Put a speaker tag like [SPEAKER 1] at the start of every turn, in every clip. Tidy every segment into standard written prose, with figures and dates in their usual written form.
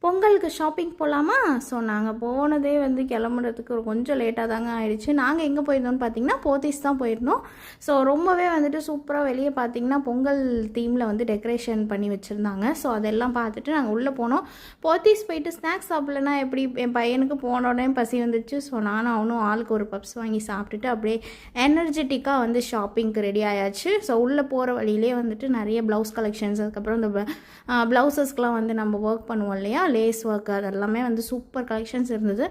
[SPEAKER 1] பொங்கலுக்கு ஷாப்பிங் போகலாமா? ஸோ நாங்கள் போனதே வந்து கிளம்புறதுக்கு கொஞ்சம் லேட்டாக தாங்க ஆயிடுச்சு. நாங்கள் எங்கே போயிருந்தோம்னு பார்த்தீங்கன்னா போத்தீஸ் தான் போயிருந்தோம். ஸோ ரொம்பவே வந்துட்டு சூப்பராக வெளியே பார்த்தீங்கன்னா பொங்கல் தீமில் வந்து டெக்கரேஷன் பண்ணி வச்சுருந்தாங்க. ஸோ அதெல்லாம் பார்த்துட்டு நாங்கள் உள்ளே போனோம். போத்தீஸ் போயிட்டு ஸ்நாக்ஸ் சாப்பிட்லன்னா எப்படி? என் பையனுக்கு போனோடனே பசி வந்துச்சு. ஸோ நானும் அவனும் ஆளுக்கு ஒரு பப்ஸ் வாங்கி சாப்பிட்டுட்டு அப்படியே எனர்ஜெட்டிக்காக வந்து ஷாப்பிங்க்கு ரெடி ஆயாச்சு. ஸோ உள்ளே போகிற வழியிலே வந்துட்டு நிறைய ப்ளவுஸ் கலெக்ஷன்ஸ், அதுக்கப்புறம் இந்த ப்ளவுசஸ்க்கெலாம் வந்து நம்ம ஒர்க் பண்ணுவோம் இல்லையா, லேஸ் ஒர்க், அதெல்லாமே வந்து சூப்பர் கலெக்ஷன்ஸ் இருந்தது.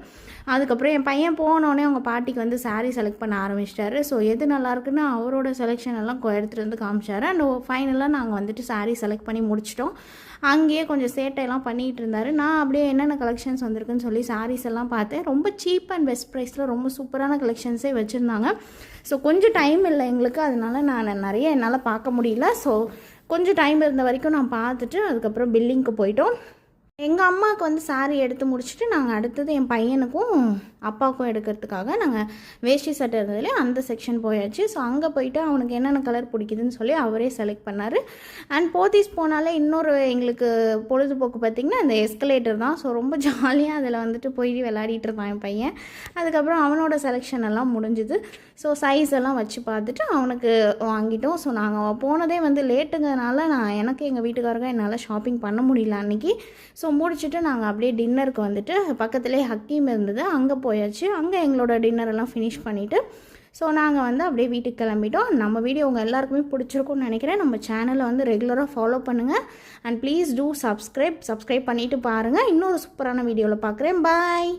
[SPEAKER 1] அதுக்கப்புறம் என் பையன் போனோடனே அவங்க பாட்டிக்கு வந்து சாரீ செலக்ட் பண்ண ஆரம்பிச்சிட்டாரு. ஸோ எது நல்லாயிருக்குன்னு அவரோட செலெக்ஷன் எல்லாம் எடுத்துகிட்டு வந்து காமிச்சார். அண்ட் ஃபைனலாக நாங்கள் வந்துட்டு சாரீ செலக்ட் பண்ணி முடிச்சிட்டோம். அங்கேயே கொஞ்சம் சேட்டையெல்லாம் பண்ணிகிட்டு இருந்தார். நான் அப்படியே என்னென்ன கலெக்ஷன்ஸ் வந்திருக்குன்னு சொல்லி சாரீஸ் எல்லாம் பார்த்தேன். ரொம்ப சீப் அண்ட் பெஸ்ட் ப்ரைஸில் ரொம்ப சூப்பரான கலெக்ஷன்ஸே வச்சுருந்தாங்க. ஸோ கொஞ்சம் டைம் இல்லை எங்களுக்கு, அதனால நான் நிறைய என்னால் பார்க்க முடியல. ஸோ கொஞ்சம் டைம் இருந்த வரைக்கும் நான் பார்த்துட்டு அதுக்கப்புறம் பில்லிங்க்கு போயிட்டோம். எங்கள் அம்மாவுக்கு வந்து சாரீ எடுத்து முடிச்சுட்டு நாங்கள் அடுத்தது என் பையனுக்கும் அப்பாவுக்கும் எடுக்கிறதுக்காக நாங்கள் வேஷ்டி சட்டை இருந்ததுலே அந்த செக்ஷன் போயாச்சு. ஸோ அங்கே போயிட்டு அவனுக்கு என்னென்ன கலர் பிடிக்குதுன்னு சொல்லி அவரே செலக்ட் பண்ணார். அண்ட் போத்தீஸ் போனாலே இன்னொரு எங்களுக்கு பொழுதுபோக்கு பார்த்திங்கன்னா அந்த எஸ்கலேட்டர் தான். ஸோ ரொம்ப ஜாலியாக அதில் வந்துட்டு போய் விளையாடிட்டு இருந்தான் என் பையன். அதுக்கப்புறம் அவனோட செலெக்ஷன் எல்லாம் முடிஞ்சுது. ஸோ சைஸ் எல்லாம் வச்சு பார்த்துட்டு அவனுக்கு வாங்கிட்டோம். ஸோ நாங்கள் போனதே வந்து லேட்டுங்கிறதுனால எனக்கு எங்கள் வீட்டுக்காரங்க என்னால் ஷாப்பிங் பண்ண முடியல அன்றைக்கி. ஸோ முடிச்சுட்டு நாங்கள் அப்படியே டின்னருக்கு வந்துட்டு பக்கத்துலேயே ஹக்கீம் இருந்தது, அங்கே போயாச்சு. அங்கே எங்களோட டின்னரெல்லாம் ஃபினிஷ் பண்ணிவிட்டு ஸோ நாங்கள் வந்து அப்படியே வீட்டுக்கு கிளம்பிட்டோம். நம்ம வீடியோ உங்கள் எல்லாருக்குமே பிடிச்சிருக்கும்னு நினைக்கிறேன். நம்ம சேனலை வந்து ரெகுலராக ஃபாலோ பண்ணுங்கள். அண்ட் ப்ளீஸ் டூ சப்ஸ்கிரைப் பண்ணிவிட்டு பாருங்கள். இன்னொரு சூப்பரான வீடியோவில் பார்க்குறேன். பாய்.